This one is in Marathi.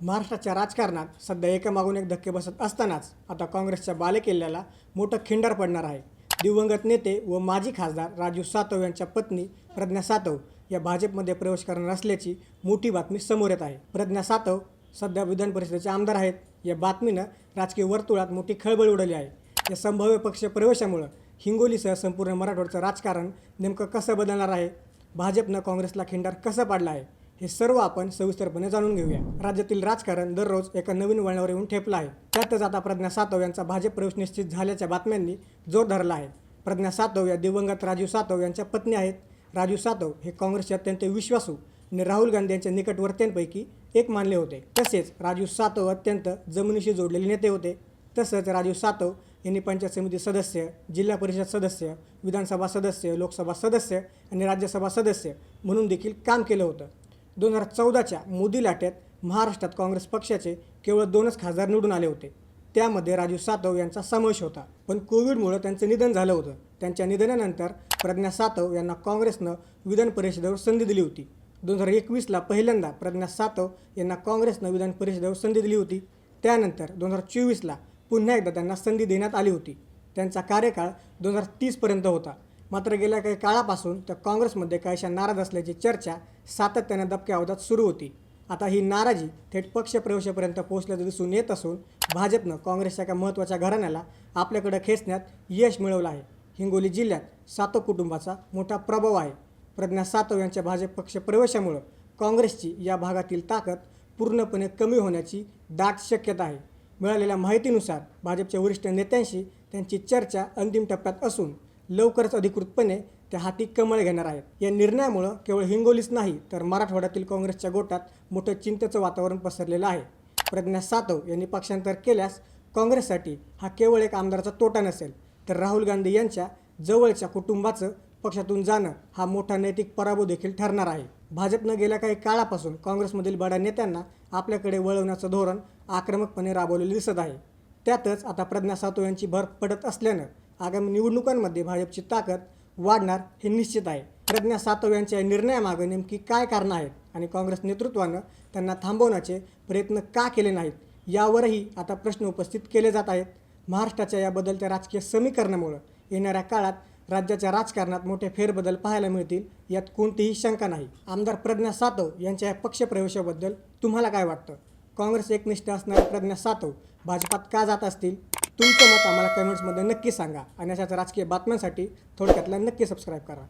महाराष्ट्राच्या राजकारणात सध्या एकामागून एक धक्के बसत असतानाच आता काँग्रेसच्या बालेकिल्ल्याला मोठं खिंडार पडणार आहे. दिवंगत नेते व माजी खासदार राजू सातव यांच्या पत्नी प्रज्ञा सातव या भाजपमध्ये प्रवेश करणार असल्याची मोठी बातमी समोर येत आहे. प्रज्ञा सातव सध्या विधान परिषदेचे आमदार आहेत. या बातमीनं राजकीय वर्तुळात मोठी खळबळ उडाली आहे. या संभाव्य पक्ष प्रवेशामुळं हिंगोलीसह संपूर्ण मराठवाड्याचं राजकारण नेमकं कसं बदलणार आहे, भाजपनं काँग्रेसला खिंडार कसं पाडलं आहे, हे सर्व आपण सविस्तरपणे जाणून घेऊया. राज्यातील राजकारण दररोज एका नवीन वळणावर येऊन ठेपलं आहे. त्यातच आता प्रज्ञा सातव यांचा भाजप प्रवेश निश्चित झाल्याच्या बातम्यांनी जोर धरला आहे. प्रज्ञा सातव या दिवंगत राजू सातव यांच्या पत्नी आहेत. राजू सातव हे काँग्रेसचे अत्यंत विश्वासू आणि राहुल गांधी यांच्या निकटवर्तीयांपैकी एक मानले होते. तसेच राजू सातव अत्यंत जमिनीशी जोडलेले नेते होते. तसंच राजू सातव यांनी पंचायत समिती सदस्य, जिल्हा परिषद सदस्य, विधानसभा सदस्य, लोकसभा सदस्य आणि राज्यसभा सदस्य म्हणून देखील काम केलं होतं. 2014च्या मोदी लाटेत महाराष्ट्रात काँग्रेस पक्षाचे केवळ 2च खासदार निवडून आले होते. त्यामध्ये राजू सातव यांचा समावेश होता. पण कोविडमुळे त्यांचं निधन झालं होतं. त्यांच्या निधनानंतर प्रज्ञा सातव यांना काँग्रेसनं विधान परिषदेवर संधी दिली होती. 2021ला पहिल्यांदा प्रज्ञा सातव यांना काँग्रेसनं विधान परिषदेवर संधी दिली होती. त्यानंतर 2024ला पुन्हा एकदा त्यांना संधी देण्यात आली होती. त्यांचा कार्यकाळ 2030पर्यंत होता. मात्र गेल्या काही काळापासून त्या काँग्रेसमध्ये काहीशा नाराज असल्याची चर्चा सातत्यानं दबक्या आवाजात सुरू होती. आता ही नाराजी थेट पक्षप्रवेशापर्यंत पोहोचल्याचं दिसून येत असून भाजपनं काँग्रेसच्या एका महत्त्वाच्या घराण्याला आपल्याकडे खेचण्यात यश मिळवलं आहे. हिंगोली जिल्ह्यात सातव कुटुंबाचा मोठा प्रभाव आहे. प्रज्ञा सातव यांच्या भाजप पक्ष प्रवेशामुळं काँग्रेसची या भागातील ताकद पूर्णपणे कमी होण्याची दाट शक्यता आहे. मिळालेल्या माहितीनुसार भाजपच्या वरिष्ठ नेत्यांशी त्यांची चर्चा अंतिम टप्प्यात असून लवकरच अधिकृतपणे त्या हाती कमळ घेणार आहेत. या निर्णयामुळं केवळ हिंगोलीच नाही तर मराठवाड्यातील काँग्रेसच्या गोटात मोठं चिंतेचं वातावरण पसरलेलं आहे. प्रज्ञा सातव यांनी पक्षांतर केल्यास काँग्रेससाठी हा केवळ एक आमदाराचा तोटा नसेल तर राहुल गांधी यांच्या जवळच्या कुटुंबाचं पक्षातून जाणं हा मोठा नैतिक पराभव देखील ठरणार आहे. भाजपनं गेल्या काही काळापासून काँग्रेसमधील बड्या नेत्यांना आपल्याकडे वळवण्याचं धोरण आक्रमकपणे राबवलेलं दिसत आहे. त्यातच आता प्रज्ञा सातव यांची भर पडत असल्यानं आगामी निवडणुकांमध्ये भाजपची ताकद वाढणार हे निश्चित आहे. प्रज्ञा सातव यांच्या निर्णयामागे नेमकी काय कारणं आहेत आणि काँग्रेस नेतृत्वानं त्यांना थांबवण्याचे प्रयत्न का केले नाहीत, यावरही आता प्रश्न उपस्थित केले जात आहेत. महाराष्ट्राच्या या बदलत्या राजकीय समीकरणामुळे येणाऱ्या काळात राज्याच्या राजकारणात मोठे फेरबदल पाहायला मिळतील यात कोणतीही शंका नाही. आमदार प्रज्ञा सातव यांच्या या पक्षप्रवेशाबद्दल तुम्हाला काय वाटतं? काँग्रेस एकनिष्ठ असणाऱ्या प्रज्ञा सातव भाजपात का जात असतील? तुमचं मत आम्हाला कमेंट्समध्ये नक्की सांगा आणि अशाच राजकीय बातम्यांसाठी थोडक्यातला नक्की सबस्क्राईब करा.